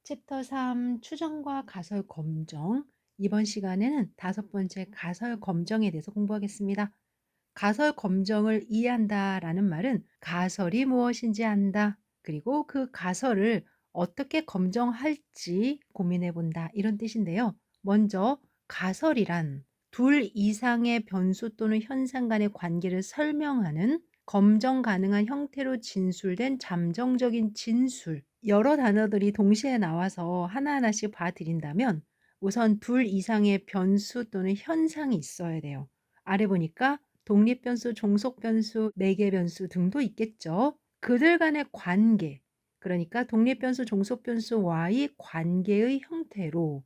챕터 3 추정과 가설 검정. 이번 시간에는 다섯 번째 가설 검정에 대해서 공부하겠습니다. 가설 검정을 이해한다라는 말은 가설이 무엇인지 안다. 그리고 그 가설을 어떻게 검정할지 고민해 본다. 이런 뜻인데요. 먼저 가설이란 둘 이상의 변수 또는 현상 간의 관계를 설명하는 검정 가능한 형태로 진술된 잠정적인 진술. 여러 단어들이 동시에 나와서 하나하나씩 봐 드린다면 우선 둘 이상의 변수 또는 현상이 있어야 돼요. 아래 보니까 독립변수, 종속변수, 매개변수 등도 있겠죠. 그들 간의 관계, 그러니까 독립변수, 종속변수 y 관계의 형태로.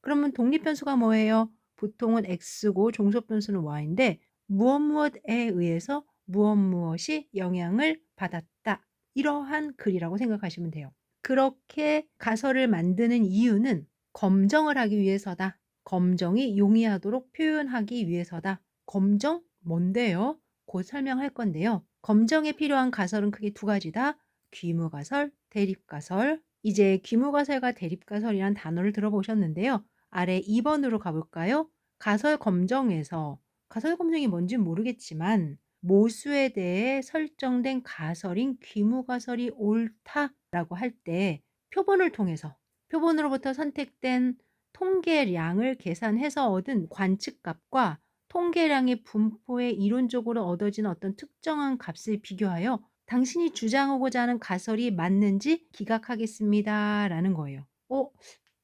그러면 독립변수가 뭐예요? 보통은 x고 종속변수는 y인데 무엇에 의해서 무엇이 영향을 받았다. 이러한 글이라고 생각하시면 돼요. 그렇게 가설을 만드는 이유는 검정을 하기 위해서다. 검정이 용이하도록 표현하기 위해서다. 검정? 뭔데요? 곧 설명할 건데요. 검정에 필요한 가설은 크게 두 가지다. 귀무가설, 대립가설. 이제 귀무가설과 대립가설이란 단어를 들어보셨는데요. 아래 2번으로 가볼까요? 가설 검정에서 가설 검정이 뭔지는 모르겠지만 모수에 대해 설정된 가설인 귀무가설이 옳다라고 할 때 표본을 통해서 표본으로부터 선택된 통계량을 계산해서 얻은 관측값과 통계량의 분포에 이론적으로 얻어진 어떤 특정한 값을 비교하여 당신이 주장하고자 하는 가설이 맞는지 기각하겠습니다. 라는 거예요.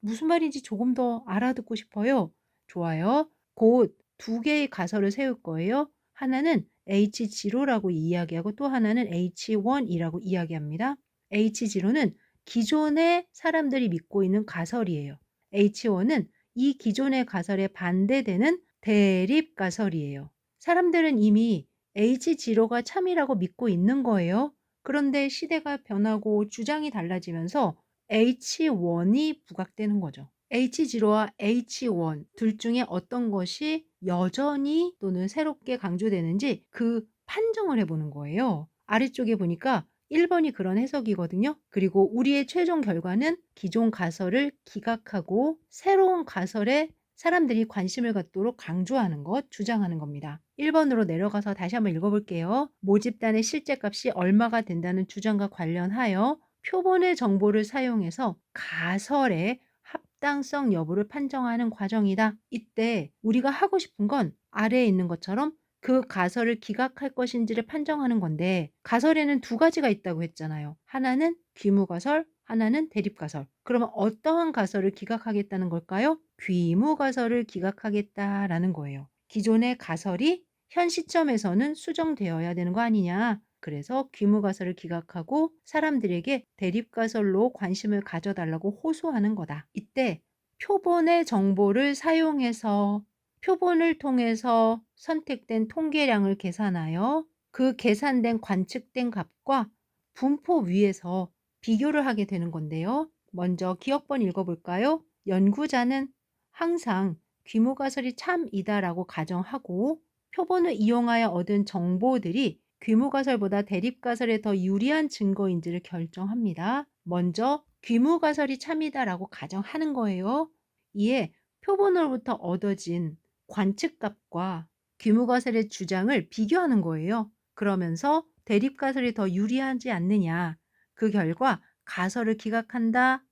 무슨 말인지 조금 더 알아듣고 싶어요. 좋아요. 곧 두 개의 가설을 세울 거예요. 하나는 H0라고 이야기하고 또 하나는 H1이라고 이야기합니다. H0는 기존의 사람들이 믿고 있는 가설이에요. H1은 이 기존의 가설에 반대되는 대립 가설이에요. 사람들은 이미 H0가 참이라고 믿고 있는 거예요. 그런데 시대가 변하고 주장이 달라지면서 H1이 부각되는 거죠. H0와 H1 둘 중에 어떤 것이 여전히 또는 새롭게 강조되는지 그 판정을 해보는 거예요. 아래쪽에 보니까 1번이 그런 해석이거든요. 그리고 우리의 최종 결과는 기존 가설을 기각하고 새로운 가설에 사람들이 관심을 갖도록 강조하는 것, 주장하는 겁니다. 1번으로 내려가서 다시 한번 읽어볼게요. 모집단의 실제값이 얼마가 된다는 주장과 관련하여 표본의 정보를 사용해서 가설의 합당성 여부를 판정하는 과정이다. 이때 우리가 하고 싶은 건 아래에 있는 것처럼 그 가설을 기각할 것인지를 판정하는 건데 가설에는 두 가지가 있다고 했잖아요. 하나는 귀무가설, 하나는 대립가설. 그러면 어떠한 가설을 기각하겠다는 걸까요? 귀무가설을 기각하겠다라는 거예요. 기존의 가설이 현 시점에서는 수정되어야 되는 거 아니냐. 그래서 귀무가설을 기각하고 사람들에게 대립가설로 관심을 가져달라고 호소하는 거다. 이때 표본의 정보를 사용해서 표본을 통해서 선택된 통계량을 계산하여 그 계산된 관측된 값과 분포 위에서 비교를 하게 되는 건데요. 먼저 기억번 읽어볼까요? 연구자는 항상 귀무가설이 참이다라고 가정하고 표본을 이용하여 얻은 정보들이 귀무가설보다 대립가설에 더 유리한 증거인지를 결정합니다. 먼저 귀무가설이 참이다라고 가정하는 거예요. 이에 표본으로부터 얻어진 관측값과 귀무가설의 주장을 비교하는 거예요. 그러면서 대립가설이 더 유리하지 않느냐. 그 결과 가설을 기각한다.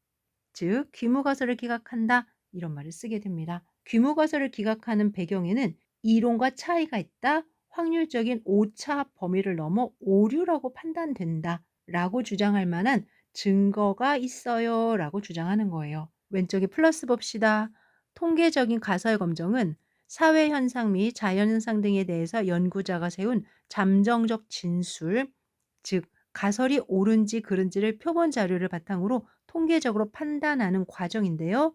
즉 귀무가설을 기각한다. 이런 말을 쓰게 됩니다. 귀무가설을 기각하는 배경에는 이론과 차이가 있다. 확률적인 오차 범위를 넘어 오류라고 판단된다. 라고 주장할 만한 증거가 있어요. 라고 주장하는 거예요. 왼쪽에 플러스 봅시다. 통계적인 가설 검정은 사회 현상 및 자연 현상 등에 대해서 연구자가 세운 잠정적 진술, 즉 가설이 옳은지 그른지를 표본 자료를 바탕으로 통계적으로 판단하는 과정인데요.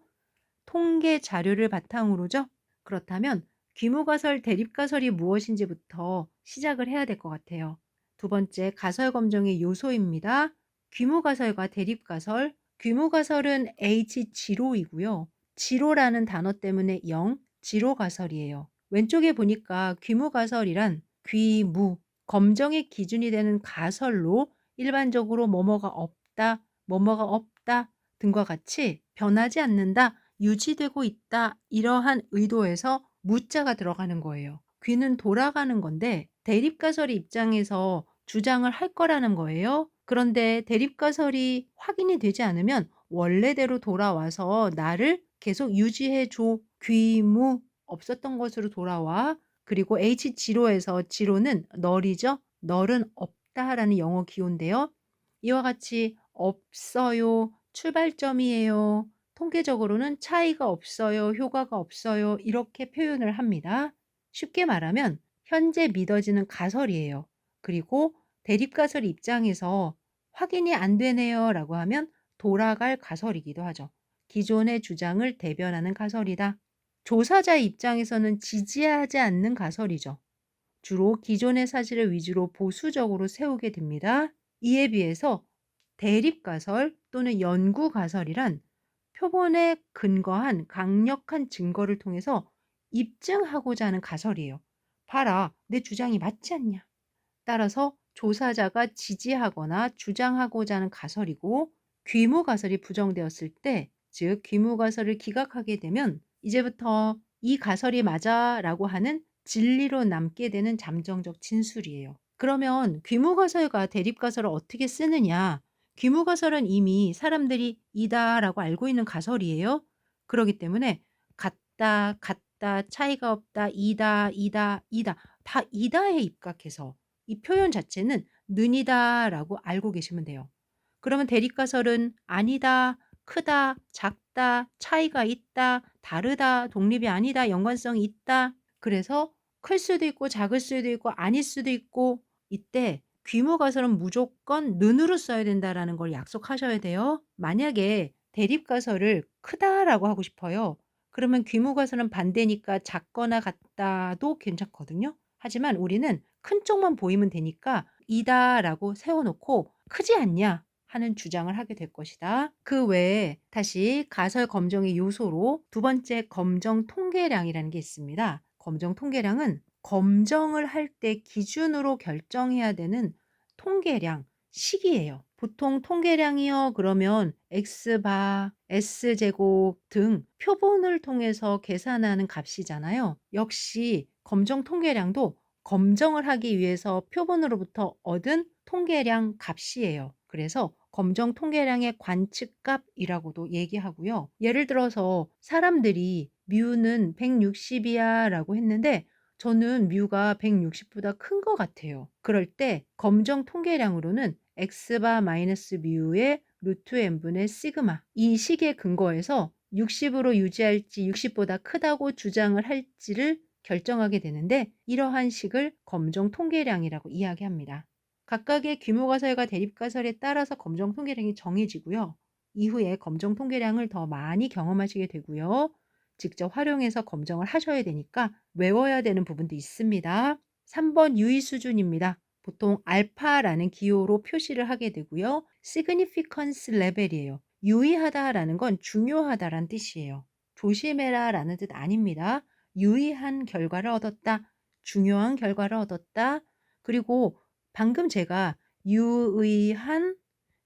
통계 자료를 바탕으로죠. 그렇다면 귀무가설, 대립가설이 무엇인지부터 시작을 해야 될 것 같아요. 두 번째, 가설 검정의 요소입니다. 귀무가설과 대립가설. 귀무가설은 H0이고요. 지로라는 단어 때문에 0, 지로가설이에요. 왼쪽에 보니까 귀무가설이란 귀무, 검정의 기준이 되는 가설로 일반적으로 뭐뭐가 없다, 뭐뭐가 없다, 등과 같이 변하지 않는다, 유지되고 있다 이러한 의도에서 무자가 들어가는 거예요. 귀는 돌아가는 건데 대립가설의 입장에서 주장을 할 거라는 거예요. 그런데 대립가설이 확인이 되지 않으면 원래대로 돌아와서 나를 계속 유지해 줘. 귀무 없었던 것으로 돌아와. 그리고 H0에서 지로는 널이죠. 널은 없다라는 영어 기호인데요. 이와 같이 없어요, 출발점이에요, 통계적으로는 차이가 없어요, 효과가 없어요 이렇게 표현을 합니다. 쉽게 말하면 현재 믿어지는 가설이에요. 그리고 대립가설 입장에서 확인이 안 되네요라고 하면 돌아갈 가설이기도 하죠. 기존의 주장을 대변하는 가설이다. 조사자 입장에서는 지지하지 않는 가설이죠. 주로 기존의 사실을 위주로 보수적으로 세우게 됩니다. 이에 비해서 대립가설 또는 연구가설이란 표본에 근거한 강력한 증거를 통해서 입증하고자 하는 가설이에요. 봐라, 내 주장이 맞지 않냐. 따라서 조사자가 지지하거나 주장하고자 하는 가설이고, 귀무가설이 부정되었을 때, 즉 귀무가설을 기각하게 되면 이제부터 이 가설이 맞아라고 하는 진리로 남게 되는 잠정적 진술이에요. 그러면 귀무가설과 대립가설을 어떻게 쓰느냐? 귀무가설은 이미 사람들이 이다라고 알고 있는 가설이에요. 그렇기 때문에 같다, 같다, 차이가 없다, 이다, 이다, 이다, 다 이다에 입각해서 이 표현 자체는 는이다라고 알고 계시면 돼요. 그러면 대립가설은 아니다, 크다, 작다, 차이가 있다, 다르다, 독립이 아니다, 연관성이 있다. 그래서 클 수도 있고 작을 수도 있고 아닐 수도 있고, 이때 귀무가설은 무조건 는으로 써야 된다라는 걸 약속하셔야 돼요. 만약에 대립가설을 크다라고 하고 싶어요. 그러면 귀무가설은 반대니까 작거나 같다도 괜찮거든요. 하지만 우리는 큰 쪽만 보이면 되니까 이다라고 세워놓고 크지 않냐 하는 주장을 하게 될 것이다. 그 외에 다시 가설 검정의 요소로 두 번째 검정 통계량이라는 게 있습니다. 검정 통계량은 검정을 할 때 기준으로 결정해야 되는 통계량, 식이에요. 보통 통계량이요 그러면 X바, S제곱 등 표본을 통해서 계산하는 값이잖아요. 역시 검정 통계량도 검정을 하기 위해서 표본으로부터 얻은 통계량 값이에요. 그래서 검정 통계량의 관측값이라고도 얘기하고요. 예를 들어서 사람들이 뮤는 160이야 라고 했는데 저는 뮤가 160보다 큰 것 같아요. 그럴 때 검정 통계량으로는 x바 마이너스 뮤의 루트 n분의 시그마, 이 식에 근거해서 60으로 유지할지 60보다 크다고 주장을 할지를 결정하게 되는데, 이러한 식을 검정 통계량이라고 이야기합니다. 각각의 귀무가설과 대립가설에 따라서 검정 통계량이 정해지고요. 이후에 검정 통계량을 더 많이 경험하시게 되고요. 직접 활용해서 검정을 하셔야 되니까 외워야 되는 부분도 있습니다. 3번 유의 수준입니다. 보통 알파라는 기호로 표시를 하게 되고요. significance level이에요. 유의하다라는 건 중요하다라는 뜻이에요. 조심해라라는 뜻 아닙니다. 유의한 결과를 얻었다, 중요한 결과를 얻었다. 그리고 방금 제가 유의한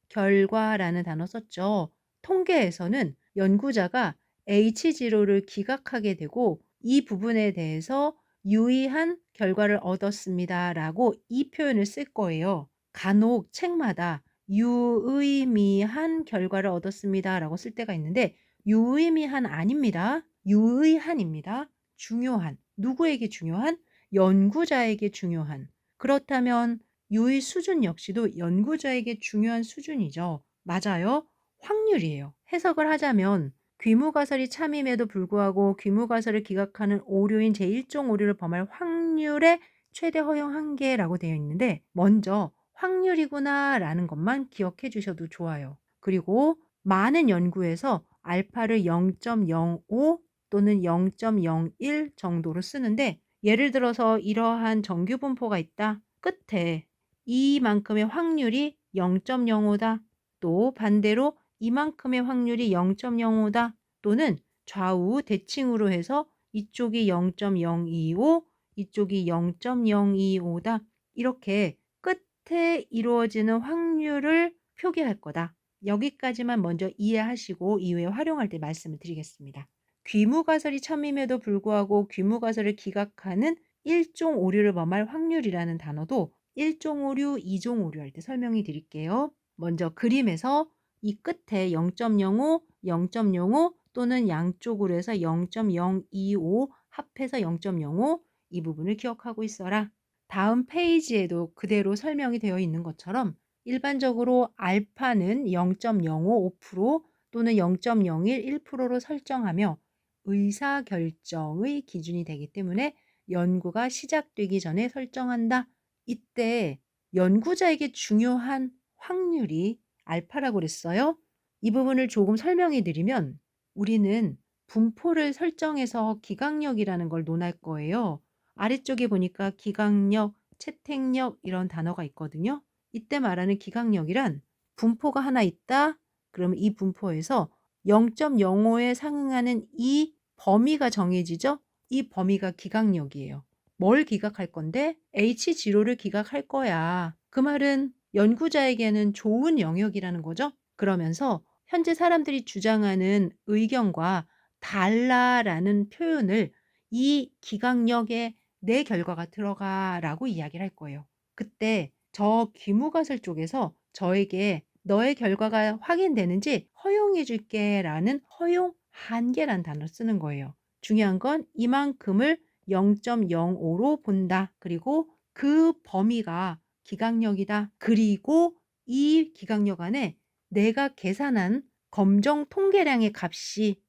결과라는 단어 썼죠. 통계에서는 연구자가 H0를 기각하게 되고 이 부분에 대해서 유의한 결과를 얻었습니다라고 이 표현을 쓸 거예요. 간혹 책마다 유의미한 결과를 얻었습니다라고 쓸 때가 있는데 유의미한 아닙니다. 유의한입니다. 중요한. 누구에게 중요한? 연구자에게 중요한. 그렇다면 유의 수준 역시도 연구자에게 중요한 수준이죠. 맞아요. 확률이에요. 해석을 하자면 귀무가설이 참임에도 불구하고 귀무가설을 기각하는 오류인 제1종 오류를 범할 확률의 최대 허용 한계라고 되어 있는데, 먼저 확률이구나 라는 것만 기억해 주셔도 좋아요. 그리고 많은 연구에서 알파를 0.05 또는 0.01 정도로 쓰는데, 예를 들어서 이러한 정규 분포가 있다. 끝에 이만큼의 확률이 0.05다. 또 반대로 이만큼의 확률이 0.05다. 또는 좌우 대칭으로 해서 이쪽이 0.025, 이쪽이 0.025다. 이렇게 끝에 이루어지는 확률을 표기할 거다. 여기까지만 먼저 이해하시고 이후에 활용할 때 말씀을 드리겠습니다. 귀무가설이 참임에도 불구하고 귀무가설을 기각하는 1종 오류를 범할 확률이라는 단어도 1종 오류, 2종 오류 할 때 설명해 드릴게요. 먼저 그림에서 이 끝에 0.05, 0.05 또는 양쪽으로 해서 0.025 합해서 0.05 이 부분을 기억하고 있어라. 다음 페이지에도 그대로 설명이 되어 있는 것처럼 일반적으로 알파는 0.055% 또는 0.01, 1%로 설정하며 의사결정의 기준이 되기 때문에 연구가 시작되기 전에 설정한다. 이때 연구자에게 중요한 확률이 알파라고 그랬어요. 이 부분을 조금 설명해 드리면 우리는 분포를 설정해서 기강력이라는 걸 논할 거예요. 아래쪽에 보니까 기강력, 채택력 이런 단어가 있거든요. 이때 말하는 기강력이란 분포가 하나 있다. 그러면 이 분포에서 0.05에 상응하는 이 범위가 정해지죠. 이 범위가 기강력이에요. 뭘 기각할 건데? H0를 기각할 거야. 그 말은 연구자에게는 좋은 영역이라는 거죠. 그러면서 현재 사람들이 주장하는 의견과 달라라는 표현을 이 기각력에 내 결과가 들어가라고 이야기를 할 거예요. 그때 저 귀무가설 쪽에서 저에게 너의 결과가 확인되는지 허용해 줄게라는 허용 한계란 단어를 쓰는 거예요. 중요한 건 이만큼을 0.05로 본다. 그리고 그 범위가 기각력이다. 그리고 이 기각력 안에 내가 계산한 검정 통계량의 값이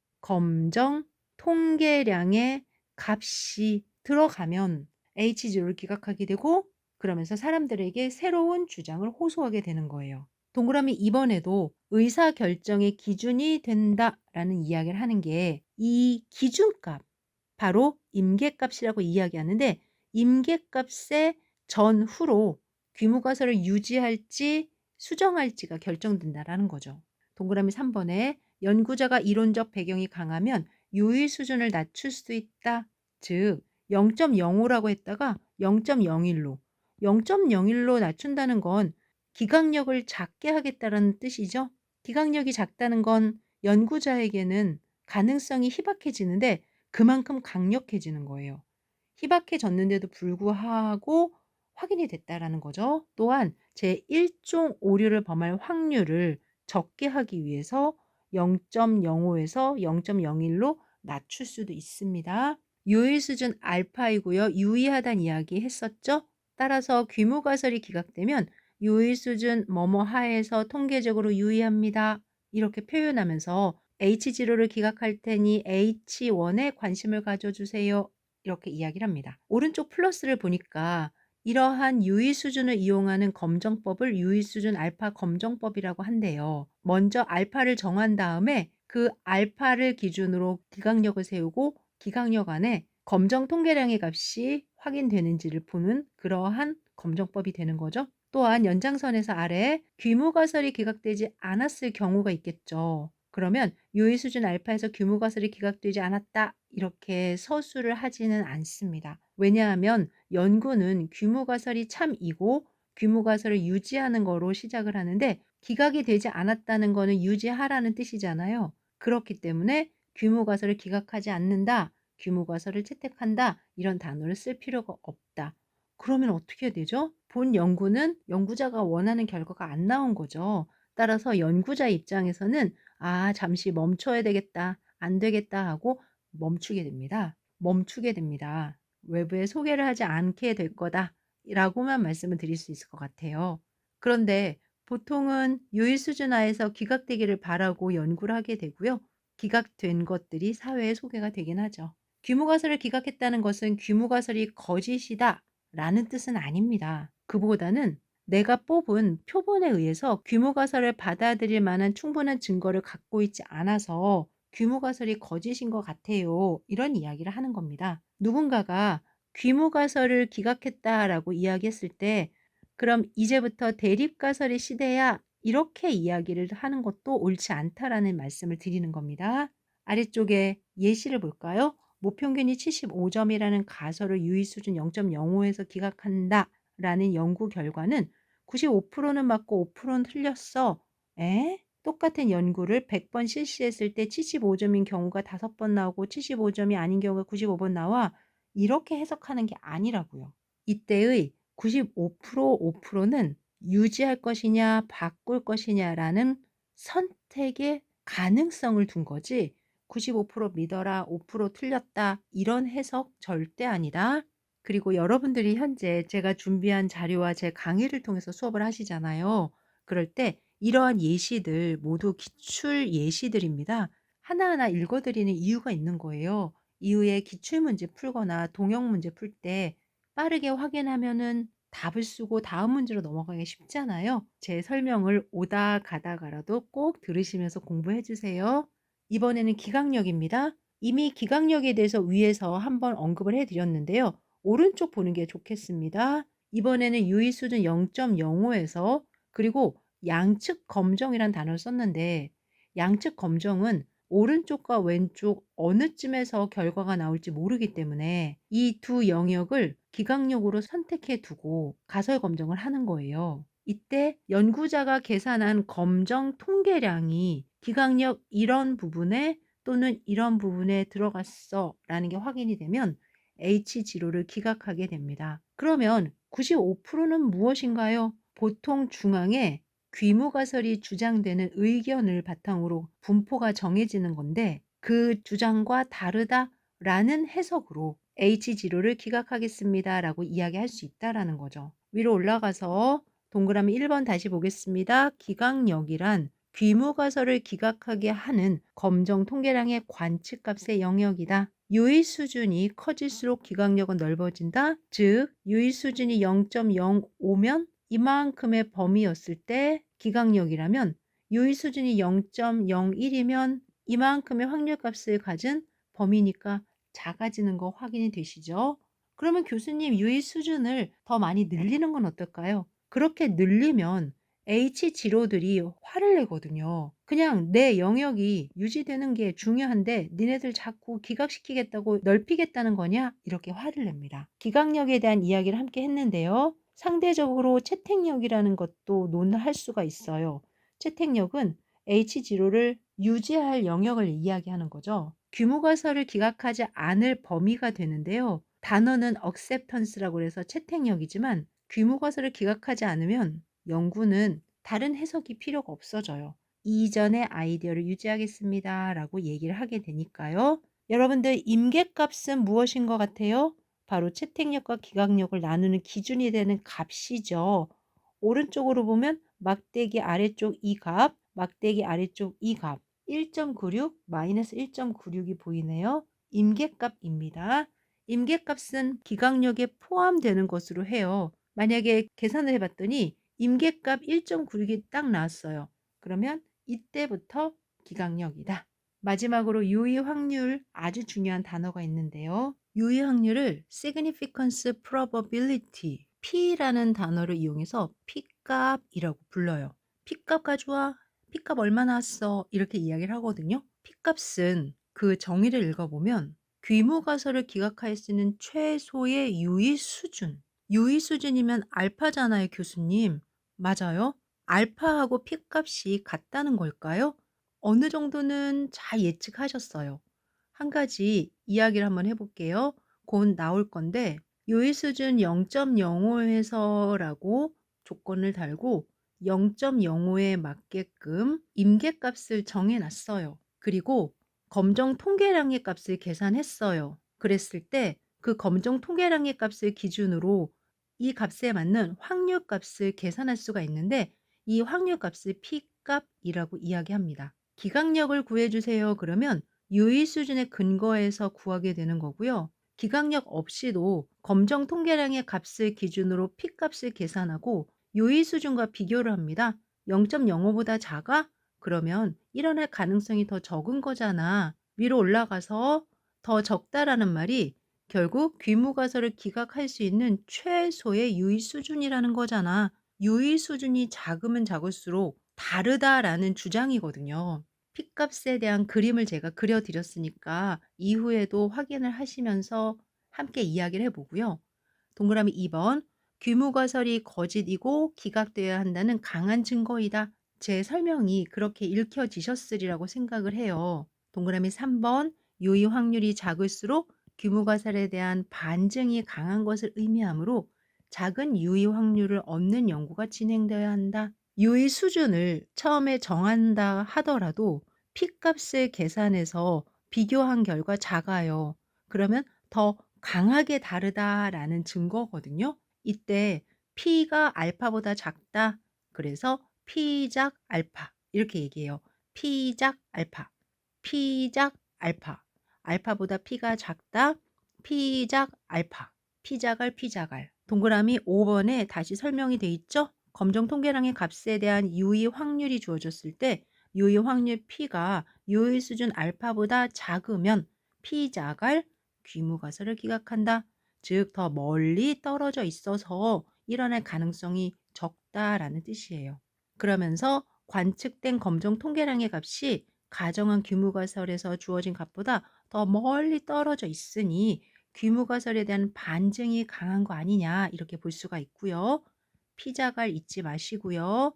들어가면 H0를 기각하게 되고 그러면서 사람들에게 새로운 주장을 호소하게 되는 거예요. 동그라미 2번에도 의사결정의 기준이 된다라는 이야기를 하는 게 이 기준값, 바로 임계값이라고 이야기하는데 임계값의 전후로 귀무가설을 유지할지 수정할지가 결정된다라는 거죠. 동그라미 3번에 연구자가 이론적 배경이 강하면 유의 수준을 낮출 수 있다. 즉 0.05라고 했다가 0.01로 0.01로 낮춘다는 건 기각력을 작게 하겠다는 뜻이죠. 기각력이 작다는 건 연구자에게는 가능성이 희박해지는데 그만큼 강력해지는 거예요. 희박해졌는데도 불구하고 확인이 됐다라는 거죠. 또한 제1종 오류를 범할 확률을 적게 하기 위해서 0.05에서 0.01로 낮출 수도 있습니다. 유의 수준 알파이고요. 유의하다는 이야기 했었죠. 따라서 귀무가설이 기각되면 유의 수준 뭐뭐 하에서 통계적으로 유의합니다. 이렇게 표현하면서 H0를 기각할 테니 H1에 관심을 가져주세요. 이렇게 이야기를 합니다. 오른쪽 플러스를 보니까 이러한 유의 수준을 이용하는 검정법을 유의 수준 알파 검정법이라고 한대요. 먼저 알파를 정한 다음에 그 알파를 기준으로 기각력을 세우고 기각력 안에 검정 통계량의 값이 확인되는지를 보는 그러한 검정법이 되는 거죠. 또한 연장선에서 아래 귀무가설이 기각되지 않았을 경우가 있겠죠. 그러면 유의 수준 알파에서 귀무가설이 기각되지 않았다. 이렇게 서술을 하지는 않습니다. 왜냐하면 연구는 귀무가설이 참이고 귀무가설을 유지하는 거로 시작을 하는데 기각이 되지 않았다는 거는 유지하라는 뜻이잖아요. 그렇기 때문에 귀무가설을 기각하지 않는다. 귀무가설을 채택한다. 이런 단어를 쓸 필요가 없다. 그러면 어떻게 되죠? 본 연구는 연구자가 원하는 결과가 안 나온 거죠. 따라서 연구자 입장에서는 잠시 멈춰야 되겠다. 안 되겠다 하고 멈추게 됩니다. 멈추게 됩니다. 외부에 소개를 하지 않게 될 거다라고만 말씀을 드릴 수 있을 것 같아요. 그런데 보통은 유의 수준 하에서 기각되기를 바라고 연구를 하게 되고요. 기각된 것들이 사회에 소개가 되긴 하죠. 귀무가설을 기각했다는 것은 귀무가설이 거짓이다라는 뜻은 아닙니다. 그보다는 내가 뽑은 표본에 의해서 귀무가설을 받아들일 만한 충분한 증거를 갖고 있지 않아서 귀무가설이 거짓인 것 같아요. 이런 이야기를 하는 겁니다. 누군가가 귀무가설을 기각했다라고 이야기했을 때 그럼 이제부터 대립가설의 시대야 이렇게 이야기를 하는 것도 옳지 않다라는 말씀을 드리는 겁니다. 아래쪽에 예시를 볼까요? 모평균이 75점이라는 가설을 유의 수준 0.05에서 기각한다 라는 연구 결과는 95%는 맞고 5%는 틀렸어. 에? 똑같은 연구를 100번 실시했을 때 75점인 경우가 5번 나오고 75점이 아닌 경우가 95번 나와 이렇게 해석하는 게 아니라고요. 이때의 95% 5%는 유지할 것이냐 바꿀 것이냐라는 선택의 가능성을 둔 거지 95% 믿어라 5% 틀렸다 이런 해석 절대 아니다. 그리고 여러분들이 현재 제가 준비한 자료와 제 강의를 통해서 수업을 하시잖아요. 그럴 때 이러한 예시들 모두 기출 예시들입니다. 하나하나 읽어 드리는 이유가 있는 거예요. 이후에 기출 문제 풀거나 동영 문제 풀 때 빠르게 확인하면은 답을 쓰고 다음 문제로 넘어가기 쉽잖아요. 제 설명을 오다 가다가라도 꼭 들으시면서 공부해 주세요. 이번에는 기각력입니다. 이미 기각력에 대해서 위에서 한번 언급을 해 드렸는데요. 오른쪽 보는 게 좋겠습니다. 이번에는 유의 수준 0.05에서 그리고 양측 검정이란 단어를 썼는데 양측 검정은 오른쪽과 왼쪽 어느 쯤에서 결과가 나올지 모르기 때문에 이 두 영역을 기각력으로 선택해 두고 가설 검정을 하는 거예요. 이때 연구자가 계산한 검정 통계량이 기각력 이런 부분에 또는 이런 부분에 들어갔어라는 게 확인이 되면 H지로를 기각하게 됩니다. 그러면 95%는 무엇인가요? 보통 중앙에 귀무가설이 주장되는 의견을 바탕으로 분포가 정해지는 건데 그 주장과 다르다라는 해석으로 H지로를 기각하겠습니다라고 이야기할 수 있다라는 거죠. 위로 올라가서 동그라미 1번 다시 보겠습니다. 기각력이란 귀무가설을 기각하게 하는 검정 통계량의 관측값의 영역이다. 유의 수준이 커질수록 기각력은 넓어진다. 즉 유의 수준이 0.05면 이만큼의 범위였을 때 기각력이라면 유의 수준이 0.01이면 이만큼의 확률값을 가진 범위니까 작아지는 거 확인이 되시죠? 그러면 교수님 유의 수준을 더 많이 늘리는 건 어떨까요? 그렇게 늘리면 H지로들이 화를 내거든요. 그냥 내 영역이 유지되는 게 중요한데 니네들 자꾸 기각시키겠다고 넓히겠다는 거냐? 이렇게 화를 냅니다. 기각력에 대한 이야기를 함께 했는데요. 상대적으로 채택력이라는 것도 논할 수가 있어요. 채택력은 H지로를 유지할 영역을 이야기하는 거죠. 규모가설을 기각하지 않을 범위가 되는데요. 단어는 acceptance라고 해서 채택력이지만 규모가설을 기각하지 않으면 연구는 다른 해석이 필요가 없어져요. 이전의 아이디어를 유지하겠습니다. 라고 얘기를 하게 되니까요. 여러분들 임계값은 무엇인 것 같아요? 바로 채택력과 기각력을 나누는 기준이 되는 값이죠. 오른쪽으로 보면 막대기 아래쪽 이 값, 막대기 아래쪽 이 값, 1.96 마이너스 1.96이 보이네요. 임계값입니다. 임계값은 기각력에 포함되는 것으로 해요. 만약에 계산을 해봤더니 임계값 1.96이 딱 나왔어요. 그러면 이때부터 기각력이다. 마지막으로 유의 확률 아주 중요한 단어가 있는데요. 유의 확률을 significance probability P라는 단어를 이용해서 P값이라고 불러요. P값 가져와. P값 얼마 나왔어? 이렇게 이야기를 하거든요. P값은 그 정의를 읽어보면 귀무가설을 기각할 수 있는 최소의 유의 수준. 유의 수준이면 알파잖아요, 교수님. 맞아요. 알파하고 P값이 같다는 걸까요? 어느 정도는 잘 예측하셨어요. 한 가지 이야기를 한번 해볼게요. 곧 나올 건데 유의 수준 0.05에서라고 조건을 달고 0.05에 맞게끔 임계값을 정해놨어요. 그리고 검정 통계량의 값을 계산했어요. 그랬을 때 그 검정 통계량의 값을 기준으로 이 값에 맞는 확률값을 계산할 수가 있는데 이 확률값을 P값이라고 이야기합니다. 기각력을 구해주세요. 그러면 유의 수준의 근거에서 구하게 되는 거고요. 기각력 없이도 검정 통계량의 값을 기준으로 P값을 계산하고 유의 수준과 비교를 합니다. 0.05보다 작아? 그러면 일어날 가능성이 더 적은 거잖아. 위로 올라가서 더 적다라는 말이 결국 귀무가설을 기각할 수 있는 최소의 유의 수준이라는 거잖아. 유의 수준이 작으면 작을수록 다르다라는 주장이거든요. P값에 대한 그림을 제가 그려드렸으니까 이후에도 확인을 하시면서 함께 이야기를 해보고요. 동그라미 2번 귀무가설이 거짓이고 기각되어야 한다는 강한 증거이다. 제 설명이 그렇게 읽혀지셨으리라고 생각을 해요. 동그라미 3번 유의 확률이 작을수록 규모가설에 대한 반증이 강한 것을 의미하므로 작은 유의 확률을 얻는 연구가 진행되어야 한다. 유의 수준을 처음에 정한다 하더라도 P값을 계산해서 비교한 결과 작아요. 그러면 더 강하게 다르다라는 증거거든요. 이때 P가 알파보다 작다. 그래서 P작 알파 이렇게 얘기해요. P작 알파, P작 알파. 알파보다 P가 작다. P작 알파, P작알 P작알. 동그라미 5번에 다시 설명이 돼 있죠? 검정 통계량의 값에 대한 유의 확률이 주어졌을 때 유의 확률 P가 유의 수준 알파보다 작으면 P작알 귀무가설을 기각한다. 즉 더 멀리 떨어져 있어서 일어날 가능성이 적다라는 뜻이에요. 그러면서 관측된 검정 통계량의 값이 가정한 귀무가설에서 주어진 값보다 더 멀리 떨어져 있으니 귀무가설에 대한 반증이 강한 거 아니냐 이렇게 볼 수가 있고요. 피자갈 잊지 마시고요.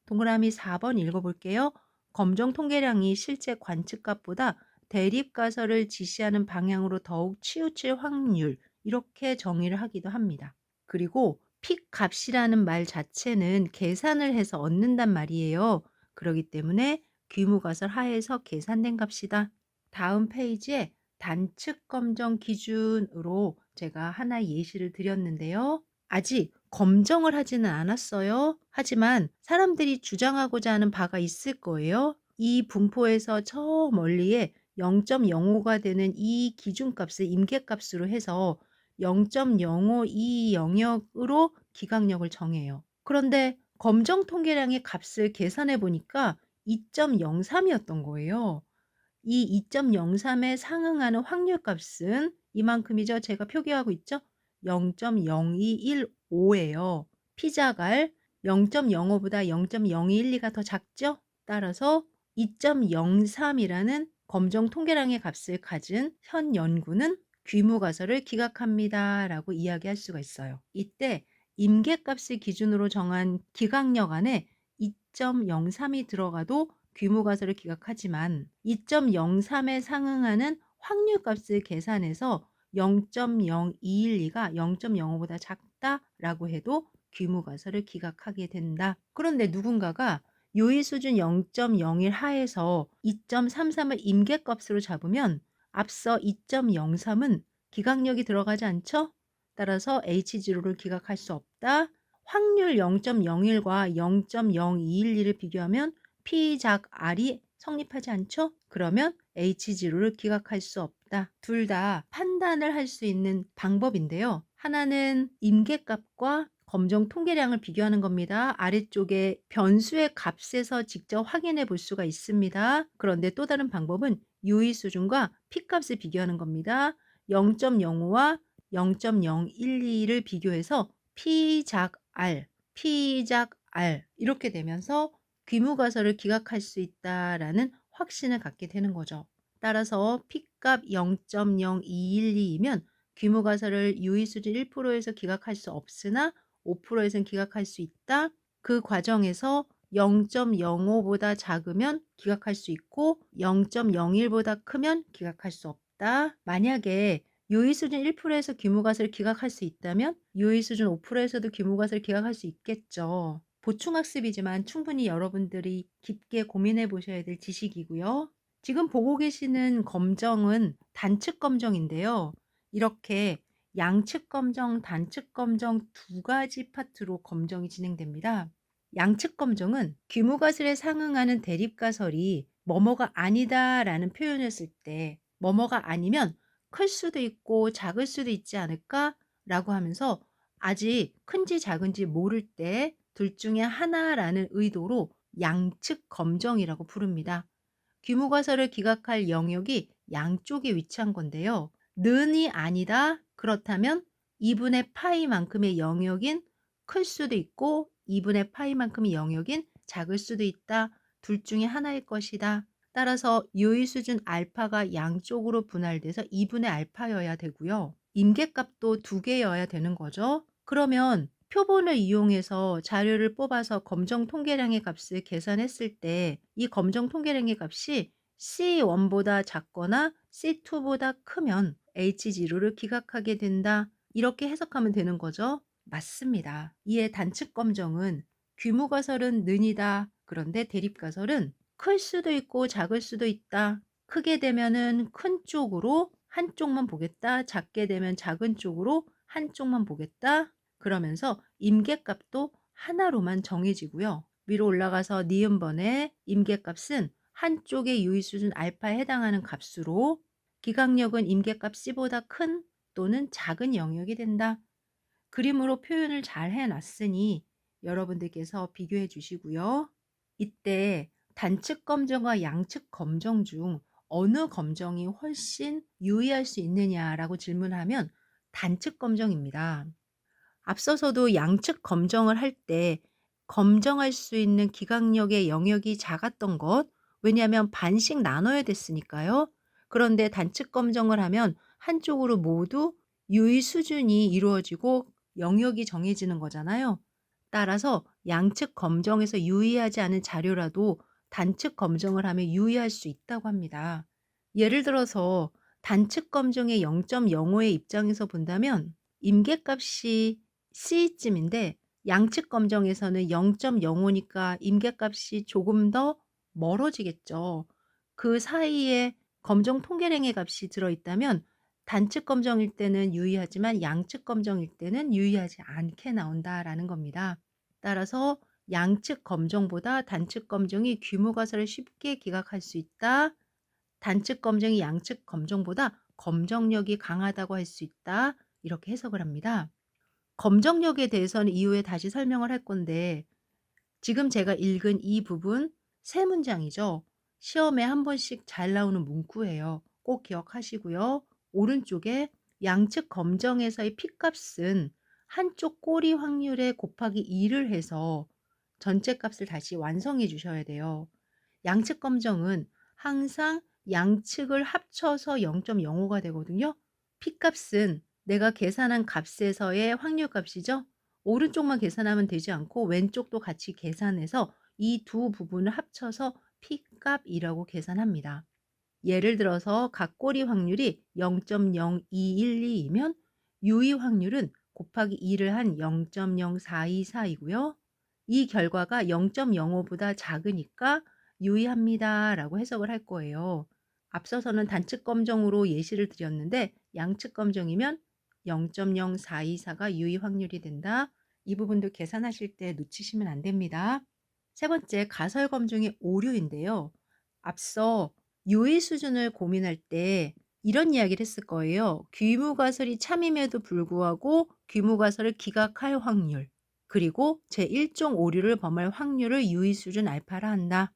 동그라미 4번 읽어볼게요. 검정 통계량이 실제 관측값보다 대립가설을 지시하는 방향으로 더욱 치우칠 확률 이렇게 정의를 하기도 합니다. 그리고 픽 값이라는 말 자체는 계산을 해서 얻는단 말이에요. 그렇기 때문에 귀무가설 하에서 계산된 값이다. 다음 페이지에 단측 검정 기준으로 제가 하나 예시를 드렸는데요. 아직 검정을 하지는 않았어요. 하지만 사람들이 주장하고자 하는 바가 있을 거예요. 이 분포에서 저 멀리에 0.05가 되는 이 기준값을 임계값으로 해서 0.05 이 영역으로 기각력을 정해요. 그런데 검정 통계량의 값을 계산해 보니까 2.03이었던 거예요. 이 2.03에 상응하는 확률값은 이만큼이죠. 제가 표기하고 있죠. 0.0215예요. 피자갈 0.05보다 0.0212가 더 작죠. 따라서 2.03이라는 검정 통계량의 값을 가진 현 연구는 귀무가설을 기각합니다. 라고 이야기할 수가 있어요. 이때 임계값을 기준으로 정한 기각력 안에 2.03이 들어가도 귀무가설을 기각하지만 2.03에 상응하는 확률값을 계산해서 0.0212가 0.05보다 작다라고 해도 귀무가설을 기각하게 된다. 그런데 누군가가 요의 수준 0.01 하에서 2.33을 임계값으로 잡으면 앞서 2.03은 기각력이 들어가지 않죠? 따라서 H0를 기각할 수 없다. 확률 0.01과 0.0212를 비교하면 P작 R이 성립하지 않죠? 그러면 H0를 기각할 수 없다. 둘 다 판단을 할 수 있는 방법인데요. 하나는 임계값과 검정 통계량을 비교하는 겁니다. 아래쪽에 변수의 값에서 직접 확인해 볼 수가 있습니다. 그런데 또 다른 방법은 유의 수준과 P값을 비교하는 겁니다. 0.05와 0.012를 비교해서 P작 R, P작 R 이렇게 되면서 귀무가설을 기각할 수 있다라는 확신을 갖게 되는 거죠. 따라서 P값 0.0212이면 귀무가설을 유의 수준 1%에서 기각할 수 없으나 5%에서는 기각할 수 있다. 그 과정에서 0.05보다 작으면 기각할 수 있고 0.01보다 크면 기각할 수 없다. 만약에 유의 수준 1%에서 귀무가설을 기각할 수 있다면 유의 수준 5%에서도 귀무가설을 기각할 수 있겠죠. 보충학습이지만 충분히 여러분들이 깊게 고민해 보셔야 될 지식이고요. 지금 보고 계시는 검정은 단측 검정인데요. 이렇게 양측 검정, 단측 검정 두 가지 파트로 검정이 진행됩니다. 양측 검정은 귀무가설에 상응하는 대립가설이 뭐뭐가 아니다라는 표현을 쓸 때 뭐뭐가 아니면 클 수도 있고 작을 수도 있지 않을까라고 하면서 아직 큰지 작은지 모를 때 둘 중에 하나라는 의도로 양측 검정이라고 부릅니다. 귀무가설을 기각할 영역이 양쪽에 위치한 건데요. 는이 아니다. 그렇다면 2분의 파이만큼의 영역인 클 수도 있고 2분의 파이만큼의 영역인 작을 수도 있다. 둘 중에 하나일 것이다. 따라서 유의 수준 알파가 양쪽으로 분할돼서 2분의 알파여야 되고요. 임계값도 2개여야 되는 거죠. 그러면 표본을 이용해서 자료를 뽑아서 검정 통계량의 값을 계산했을 때 이 검정 통계량의 값이 C1보다 작거나 C2보다 크면 H0를 기각하게 된다. 이렇게 해석하면 되는 거죠. 맞습니다. 이에 단측 검정은 귀무가설은 는이다. 그런데 대립가설은 클 수도 있고 작을 수도 있다. 크게 되면은 큰 쪽으로 한쪽만 보겠다. 작게 되면 작은 쪽으로 한쪽만 보겠다. 그러면서 임계값도 하나로만 정해지고요. 위로 올라가서 니은번의 임계값은 한쪽의 유의수준 알파에 해당하는 값으로 기각력은 임계값 C보다 큰 또는 작은 영역이 된다. 그림으로 표현을 잘 해놨으니 여러분들께서 비교해 주시고요. 이때 단측 검정과 양측 검정 중 어느 검정이 훨씬 유의할 수 있느냐라고 질문하면 단측 검정입니다. 앞서서도 양측 검정을 할 때 검정할 수 있는 기각력의 영역이 작았던 것, 왜냐하면 반씩 나눠야 됐으니까요. 그런데 단측 검정을 하면 한쪽으로 모두 유의 수준이 이루어지고 영역이 정해지는 거잖아요. 따라서 양측 검정에서 유의하지 않은 자료라도 단측 검정을 하면 유의할 수 있다고 합니다. 예를 들어서 단측 검정의 0.05의 입장에서 본다면 임계값이 C쯤인데 양측 검정에서는 0.05니까 임계값이 조금 더 멀어지겠죠. 그 사이에 검정 통계량의 값이 들어있다면 단측 검정일 때는 유의하지만 양측 검정일 때는 유의하지 않게 나온다라는 겁니다. 따라서 양측 검정보다 단측 검정이 귀무가설을 쉽게 기각할 수 있다. 단측 검정이 양측 검정보다 검정력이 강하다고 할 수 있다. 이렇게 해석을 합니다. 검정력에 대해서는 이후에 다시 설명을 할 건데 지금 제가 읽은 이 부분 세 문장이죠. 시험에 한 번씩 잘 나오는 문구예요. 꼭 기억하시고요. 오른쪽에 양측 검정에서의 P값은 한쪽 꼬리 확률에 곱하기 2를 해서 전체 값을 다시 완성해 주셔야 돼요. 양측 검정은 항상 양측을 합쳐서 0.05가 되거든요. P값은 내가 계산한 값에서의 확률 값이죠. 오른쪽만 계산하면 되지 않고 왼쪽도 같이 계산해서 이 두 부분을 합쳐서 P값이라고 계산합니다. 예를 들어서 각 꼬리 확률이 0.0212이면 유의 확률은 곱하기 2를 한 0.0424이고요. 이 결과가 0.05보다 작으니까 유의합니다 라고 해석을 할 거예요. 앞서서는 단측 검정으로 예시를 드렸는데 양측 검정이면 0.0424가 유의 확률이 된다. 이 부분도 계산하실 때 놓치시면 안 됩니다. 세 번째, 가설 검증의 오류인데요. 앞서 유의 수준을 고민할 때 이런 이야기를 했을 거예요. 귀무가설이 참임에도 불구하고 귀무가설을 기각할 확률, 그리고 제1종 오류를 범할 확률을 유의 수준 알파라 한다.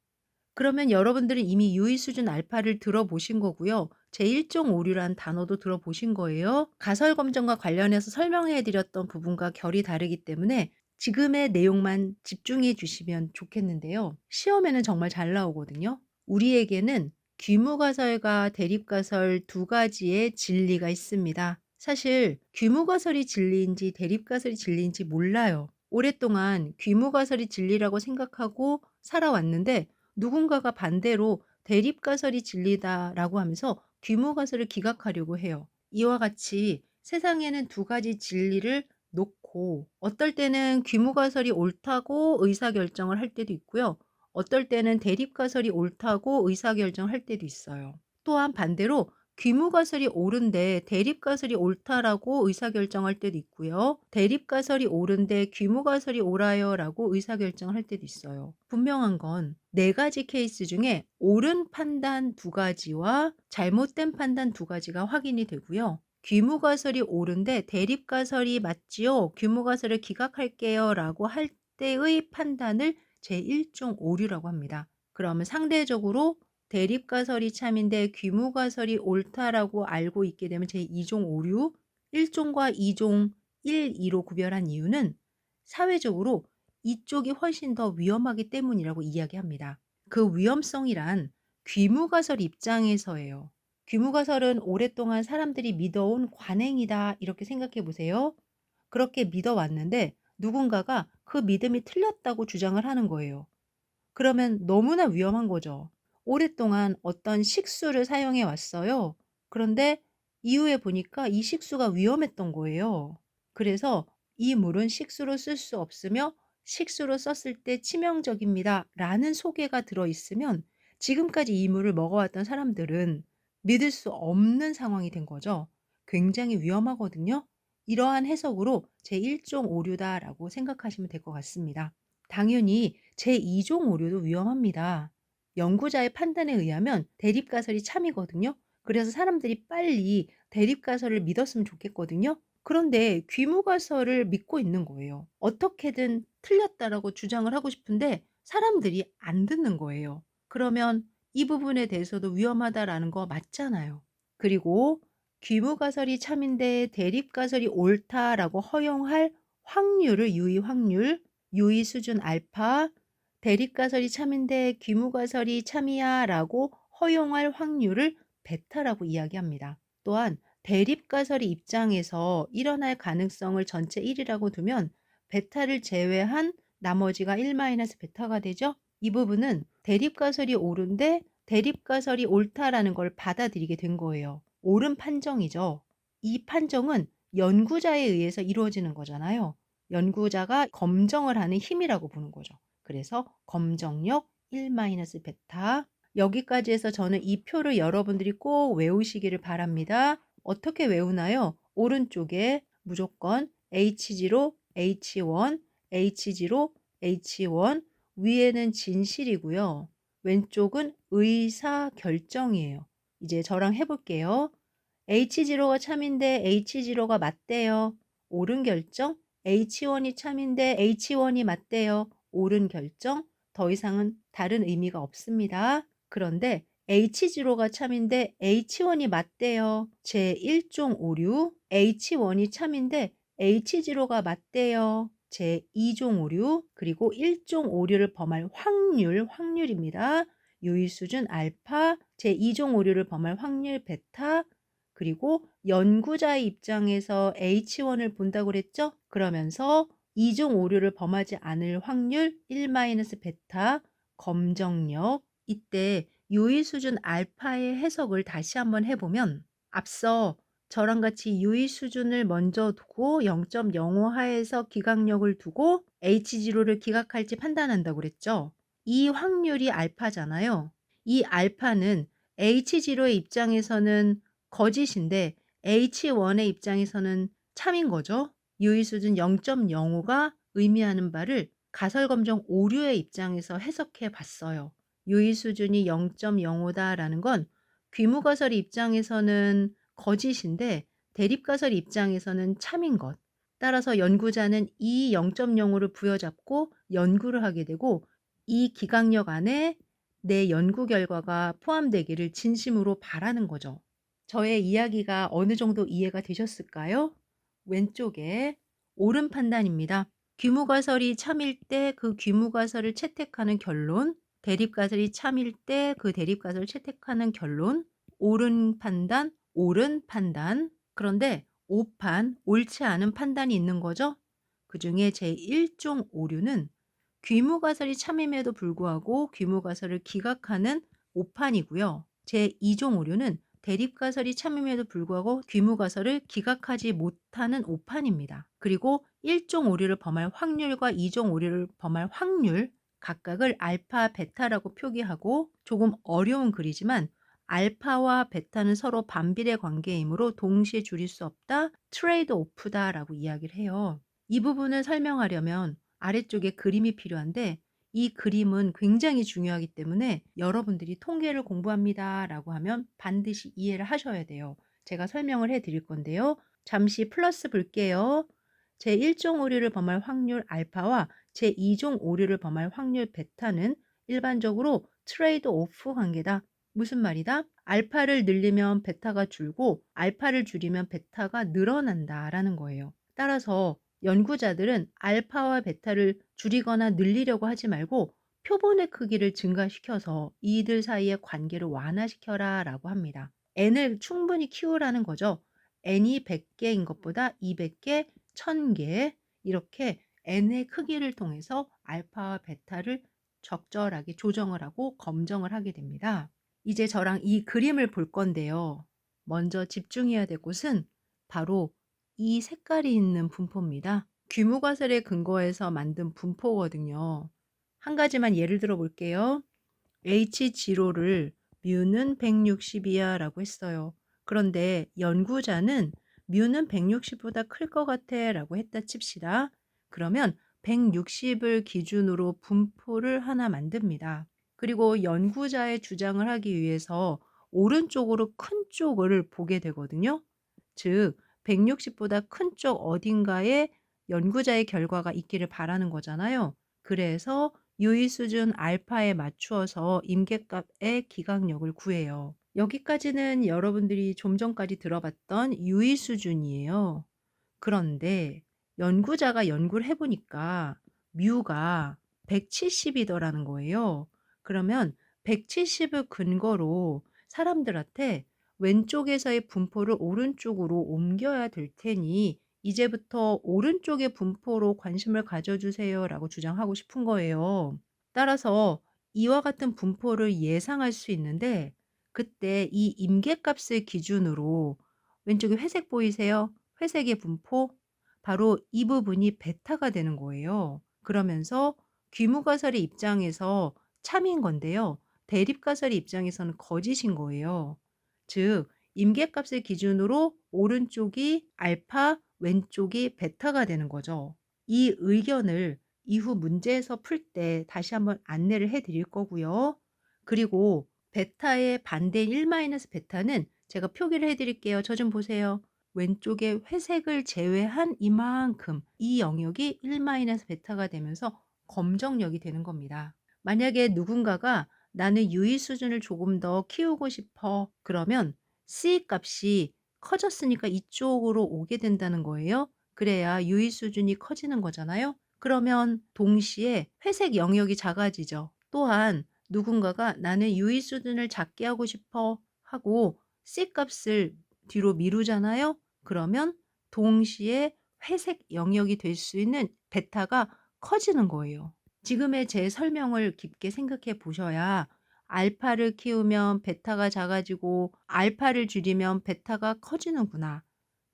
그러면 여러분들은 이미 유의 수준 알파를 들어보신 거고요. 제1종 오류란 단어도 들어보신 거예요. 가설 검정과 관련해서 설명해 드렸던 부분과 결이 다르기 때문에 지금의 내용만 집중해 주시면 좋겠는데요. 시험에는 정말 잘 나오거든요. 우리에게는 귀무가설과 대립가설 두 가지의 진리가 있습니다. 사실 귀무가설이 진리인지 대립가설이 진리인지 몰라요. 오랫동안 귀무가설이 진리라고 생각하고 살아왔는데 누군가가 반대로 대립가설이 진리다라고 하면서 귀무가설을 기각하려고 해요. 이와 같이 세상에는 두 가지 진리를 놓고 어떨 때는 귀무가설이 옳다고 의사결정을 할 때도 있고요. 어떨 때는 대립가설이 옳다고 의사결정을 할 때도 있어요. 또한 반대로 귀무가설이 옳은데 대립가설이 옳다라고 의사결정할 때도 있고요. 대립가설이 옳은데 귀무가설이 옳아요라고 의사결정을 할 때도 있어요. 분명한 건 네 가지 케이스 중에 옳은 판단 두 가지와 잘못된 판단 두 가지가 확인이 되고요. 귀무가설이 옳은데 대립가설이 맞지요. 귀무가설을 기각할게요 라고 할 때의 판단을 제1종 오류라고 합니다. 그러면 상대적으로 대립가설이 참인데 귀무가설이 옳다라고 알고 있게 되면 제2종 오류, 1종과 2종 1, 2로 구별한 이유는 사회적으로 이쪽이 훨씬 더 위험하기 때문이라고 이야기합니다. 그 위험성이란 귀무가설 입장에서예요. 귀무가설은 오랫동안 사람들이 믿어온 관행이다 이렇게 생각해 보세요. 그렇게 믿어왔는데 누군가가 그 믿음이 틀렸다고 주장을 하는 거예요. 그러면 너무나 위험한 거죠. 오랫동안 어떤 식수를 사용해 왔어요. 그런데 이후에 보니까 이 식수가 위험했던 거예요. 그래서 "이 물은 식수로 쓸 수 없으며 식수로 썼을 때 치명적입니다."라는 소개가 들어 있으면 지금까지 이 물을 먹어왔던 사람들은 믿을 수 없는 상황이 된 거죠. 굉장히 위험하거든요. 이러한 해석으로 제1종 오류다라고 생각하시면 될 것 같습니다. 당연히 제2종 오류도 위험합니다. 연구자의 판단에 의하면 대립가설이 참이거든요. 그래서 사람들이 빨리 대립가설을 믿었으면 좋겠거든요. 그런데 귀무가설을 믿고 있는 거예요. 어떻게든 틀렸다라고 주장을 하고 싶은데 사람들이 안 듣는 거예요. 그러면 이 부분에 대해서도 위험하다라는 거 맞잖아요. 그리고 귀무가설이 참인데 대립가설이 옳다라고 허용할 확률을 유의 확률, 유의 수준 알파, 대립가설이 참인데 귀무가설이 참이야라고 허용할 확률을 베타라고 이야기합니다. 또한 대립가설이 입장에서 일어날 가능성을 전체 1이라고 두면 베타를 제외한 나머지가 1 베타가 되죠. 이 부분은 대립가설이 옳은데 대립가설이 옳다라는 걸 받아들이게 된 거예요. 옳은 판정이죠. 이 판정은 연구자에 의해서 이루어지는 거잖아요. 연구자가 검정을 하는 힘이라고 보는 거죠. 그래서 검정력 1 베타. 여기까지 해서 저는 이 표를 여러분들이 꼭 외우시기를 바랍니다. 어떻게 외우나요? 오른쪽에 무조건 H0, H1, H0, H1, 위에는 진실이고요. 왼쪽은 의사결정이에요. 이제 저랑 해볼게요. H0가 참인데 H0가 맞대요. 옳은 결정. H1이 참인데 H1이 맞대요. 옳은 결정. 더 이상은 다른 의미가 없습니다. 그런데 H0가 참인데 H1이 맞대요. 제1종 오류. H1이 참인데 H0가 맞대요. 제2종 오류. 그리고 1종 오류를 범할 확률입니다. 유의 수준 알파. 제2종 오류를 범할 확률 베타. 그리고 연구자의 입장에서 H1을 본다고 그랬죠? 그러면서 2종 오류를 범하지 않을 확률 1 베타, 검정력. 이때 유의 수준 알파의 해석을 다시 한번 해보면 앞서 저랑 같이 유의 수준을 먼저 두고 0.05 하에서 기각력을 두고 H0를 기각할지 판단한다고 그랬죠? 이 확률이 알파잖아요. 이 알파는 H0의 입장에서는 거짓인데 H1의 입장에서는 참인 거죠. 유의 수준 0.05가 의미하는 바를 가설검정 오류의 입장에서 해석해 봤어요. 유의 수준이 0.05다라는 건 귀무가설 입장에서는 거짓인데 대립가설 입장에서는 참인 것. 따라서 연구자는 이 0.05를 부여잡고 연구를 하게 되고 이 기각력 안에 내 연구 결과가 포함되기를 진심으로 바라는 거죠. 저의 이야기가 어느 정도 이해가 되셨을까요? 왼쪽에 옳은 판단입니다. 귀무가설이 참일 때 그 귀무가설을 채택하는 결론, 대립가설이 참일 때 그 대립가설을 채택하는 결론, 옳은 판단, 옳은 판단. 그런데 오판, 옳지 않은 판단이 있는 거죠. 그중에 제1종 오류는 귀무가설이 참임에도 불구하고 귀무가설을 기각하는 오판이고요. 제2종 오류는 대립가설이 참임에도 불구하고 귀무가설을 기각하지 못하는 오판입니다. 그리고 1종 오류를 범할 확률과 2종 오류를 범할 확률 각각을 알파, 베타라고 표기하고 조금 어려운 글이지만 알파와 베타는 서로 반비례 관계이므로 동시에 줄일 수 없다, 트레이드 오프다라고 이야기를 해요. 이 부분을 설명하려면 아래쪽에 그림이 필요한데 이 그림은 굉장히 중요하기 때문에 여러분들이 통계를 공부합니다라고 하면 반드시 이해를 하셔야 돼요. 제가 설명을 해 드릴 건데요. 잠시 플러스 볼게요. 제1종 오류를 범할 확률 알파와 제2종 오류를 범할 확률 베타는 일반적으로 트레이드 오프 관계다. 무슨 말이다? 알파를 늘리면 베타가 줄고 알파를 줄이면 베타가 늘어난다라는 거예요. 따라서 연구자들은 알파와 베타를 줄이거나 늘리려고 하지 말고 표본의 크기를 증가시켜서 이들 사이의 관계를 완화시켜라 라고 합니다. n을 충분히 키우라는 거죠. n이 100개인 것보다 200개, 1000개 이렇게 n의 크기를 통해서 알파와 베타를 적절하게 조정을 하고 검정을 하게 됩니다. 이제 저랑 이 그림을 볼 건데요. 먼저 집중해야 될 곳은 바로 이 색깔이 있는 분포입니다. 귀무과설에 근거해서 만든 분포거든요. 한 가지만 예를 들어 볼게요. H0를 뮤는 160이야 라고 했어요. 그런데 연구자는 뮤는 160보다 클 것 같아 라고 했다 칩시다. 그러면 160을 기준으로 분포를 하나 만듭니다. 그리고 연구자의 주장을 하기 위해서 오른쪽으로 큰 쪽을 보게 되거든요. 즉 160보다 큰 쪽 어딘가에 연구자의 결과가 있기를 바라는 거잖아요. 그래서 유의 수준 알파에 맞추어서 임계값의 기각력을 구해요. 여기까지는 여러분들이 좀 전까지 들어봤던 유의 수준이에요. 그런데 연구자가 연구를 해보니까 뮤가 170이더라는 거예요. 그러면 170을 근거로 사람들한테 왼쪽에서의 분포를 오른쪽으로 옮겨야 될 테니 이제부터 오른쪽의 분포로 관심을 가져주세요라고 주장하고 싶은 거예요. 따라서 이와 같은 분포를 예상할 수 있는데 그때 이 임계값을 기준으로 왼쪽에 회색 보이세요? 회색의 분포? 바로 이 부분이 베타가 되는 거예요. 그러면서 귀무가설의 입장에서 참인 건데요. 대립가설의 입장에서는 거짓인 거예요. 즉 임계값을 기준으로 오른쪽이 알파, 왼쪽이 베타가 되는 거죠. 이 의견을 이후 문제에서 풀 때 다시 한번 안내를 해 드릴 거고요. 그리고 베타의 반대인 1-베타는 제가 표기를 해 드릴게요. 저 좀 보세요. 왼쪽에 회색을 제외한 이만큼 이 영역이 1-베타가 되면서 검정력이 되는 겁니다. 만약에 누군가가 나는 유의 수준을 조금 더 키우고 싶어. 그러면 C 값이 커졌으니까 이쪽으로 오게 된다는 거예요. 그래야 유의 수준이 커지는 거잖아요. 그러면 동시에 회색 영역이 작아지죠. 또한 누군가가 나는 유의 수준을 작게 하고 싶어 하고 C 값을 뒤로 미루잖아요. 그러면 동시에 회색 영역이 될 수 있는 베타가 커지는 거예요. 지금의 제 설명을 깊게 생각해 보셔야 알파를 키우면 베타가 작아지고 알파를 줄이면 베타가 커지는구나.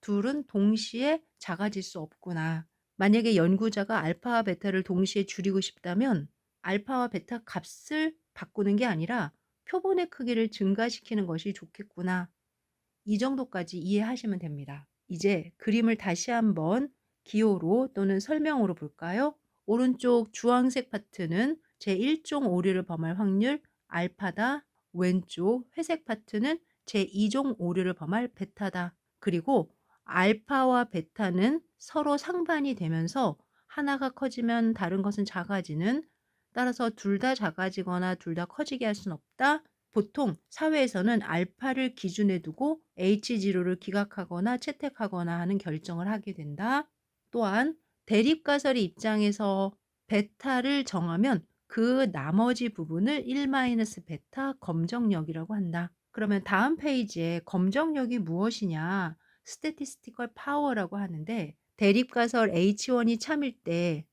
둘은 동시에 작아질 수 없구나. 만약에 연구자가 알파와 베타를 동시에 줄이고 싶다면 알파와 베타 값을 바꾸는 게 아니라 표본의 크기를 증가시키는 것이 좋겠구나. 이 정도까지 이해하시면 됩니다. 이제 그림을 다시 한번 기호로 또는 설명으로 볼까요? 오른쪽 주황색 파트는 제1종 오류를 범할 확률 알파다. 왼쪽 회색 파트는 제2종 오류를 범할 베타다. 그리고 알파와 베타는 서로 상반이 되면서 하나가 커지면 다른 것은 작아지는, 따라서 둘 다 작아지거나 둘 다 커지게 할 수는 없다. 보통 사회에서는 알파를 기준에 두고 H0를 기각하거나 채택하거나 하는 결정을 하게 된다. 또한 대립가설의 입장에서 베타를 정하면 그 나머지 부분을 1-베타 검정력이라고 한다. 그러면 다음 페이지에 검정력이 무엇이냐? statistical power라고 하는데 대립가설 H1이 참일 때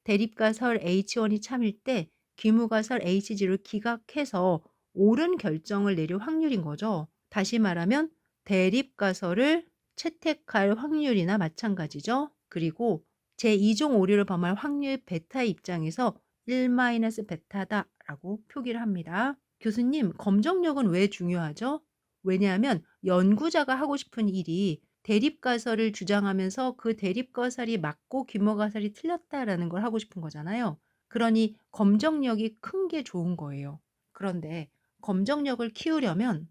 대립가설 H1이 참일 때 귀무가설 H0를 기각해서 옳은 결정을 내릴 확률인 거죠. 다시 말하면 대립가설을 채택할 확률이나 마찬가지죠. 그리고 제2종 오류를 범할 확률 베타의 입장에서 1-베타다라고 표기를 합니다. 교수님, 검정력은 왜 중요하죠? 왜냐하면 연구자가 하고 싶은 일이 대립가설을 주장하면서 그 대립가설이 맞고 귀무가설이 틀렸다라는 걸 하고 싶은 거잖아요. 그러니 검정력이 큰 게 좋은 거예요. 그런데 검정력을 키우려면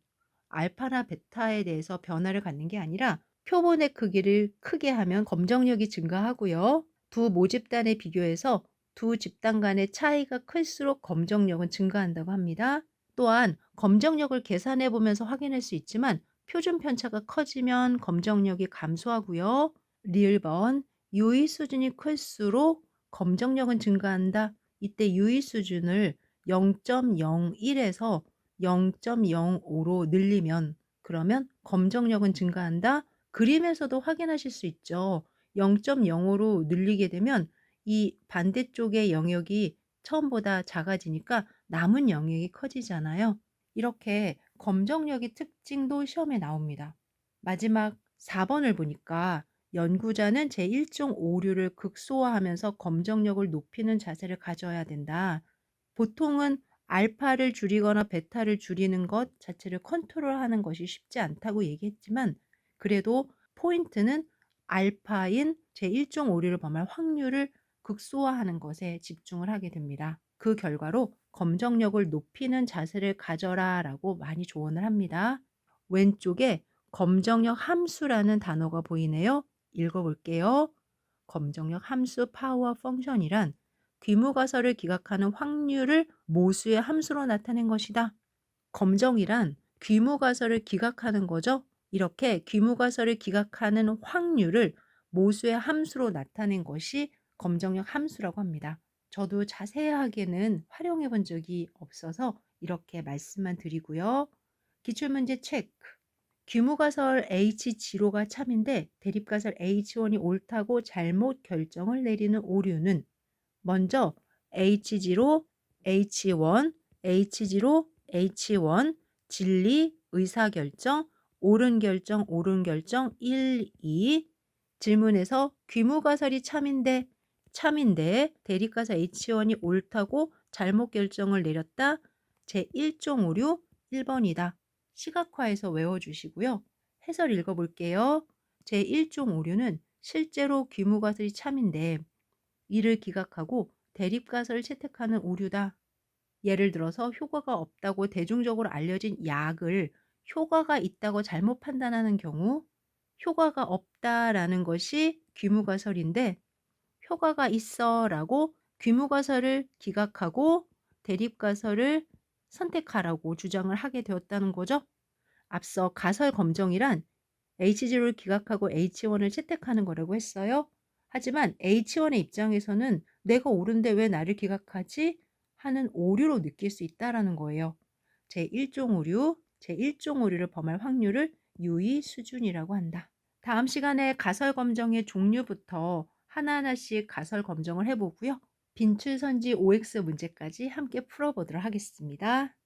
알파나 베타에 대해서 변화를 갖는 게 아니라 표본의 크기를 크게 하면 검정력이 증가하고요. 두 모집단에 비교해서 두 집단 간의 차이가 클수록 검정력은 증가한다고 합니다. 또한 검정력을 계산해 보면서 확인할 수 있지만 표준 편차가 커지면 검정력이 감소하고요. 리을번 유의 수준이 클수록 검정력은 증가한다. 이때 유의 수준을 0.01에서 0.05로 늘리면 그러면 검정력은 증가한다. 그림에서도 확인하실 수 있죠. 0.05로 늘리게 되면 이 반대쪽의 영역이 처음보다 작아지니까 남은 영역이 커지잖아요. 이렇게 검정력의 특징도 시험에 나옵니다. 마지막 4 번을 보니까 연구자는 제1종 오류를 극소화하면서 검정력을 높이는 자세를 가져야 된다. 보통은 알파를 줄이거나 베타를 줄이는 것 자체를 컨트롤하는 것이 쉽지 않다고 얘기했지만, 그래도 포인트는 알파인 제1종 오류를 범할 확률을 극소화하는 것에 집중을 하게 됩니다. 그 결과로 검정력을 높이는 자세를 가져라라고 많이 조언을 합니다. 왼쪽에 검정력 함수라는 단어가 보이네요. 읽어볼게요. 검정력 함수 파워 펑션이란 귀무가설을 기각하는 확률을 모수의 함수로 나타낸 것이다. 검정이란 귀무가설을 기각하는 거죠. 이렇게 귀무가설을 기각하는 확률을 모수의 함수로 나타낸 것이 검정력 함수라고 합니다. 저도 자세하게는 활용해 본 적이 없어서 이렇게 말씀만 드리고요. 기출문제 체크. 귀무가설 H0가 참인데 대립가설 H1이 옳다고 잘못 결정을 내리는 오류는 먼저 H0, H1, H0, H1, 진리, 의사결정, 옳은 결정, 옳은 결정 1, 2. 질문에서 귀무가설이 참인데 대립가설 H1이 옳다고 잘못 결정을 내렸다. 제1종 오류 1번이다. 시각화해서 외워주시고요. 해설 읽어볼게요. 제1종 오류는 실제로 귀무가설이 참인데 이를 기각하고 대립가설을 채택하는 오류다. 예를 들어서 효과가 없다고 대중적으로 알려진 약을 효과가 있다고 잘못 판단하는 경우, 효과가 없다라는 것이 귀무가설인데 효과가 있어라고 귀무가설을 기각하고 대립가설을 선택하라고 주장을 하게 되었다는 거죠. 앞서 가설 검정이란 H0를 기각하고 H1을 채택하는 거라고 했어요. 하지만 H1의 입장에서는 내가 옳은데 왜 나를 기각하지? 하는 오류로 느낄 수 있다라는 거예요. 제1종 오류, 제1종 오류를 범할 확률을 유의 수준이라고 한다. 다음 시간에 가설 검정의 종류부터 하나하나씩 가설 검정을 해보고요. 빈출선지 OX 문제까지 함께 풀어보도록 하겠습니다.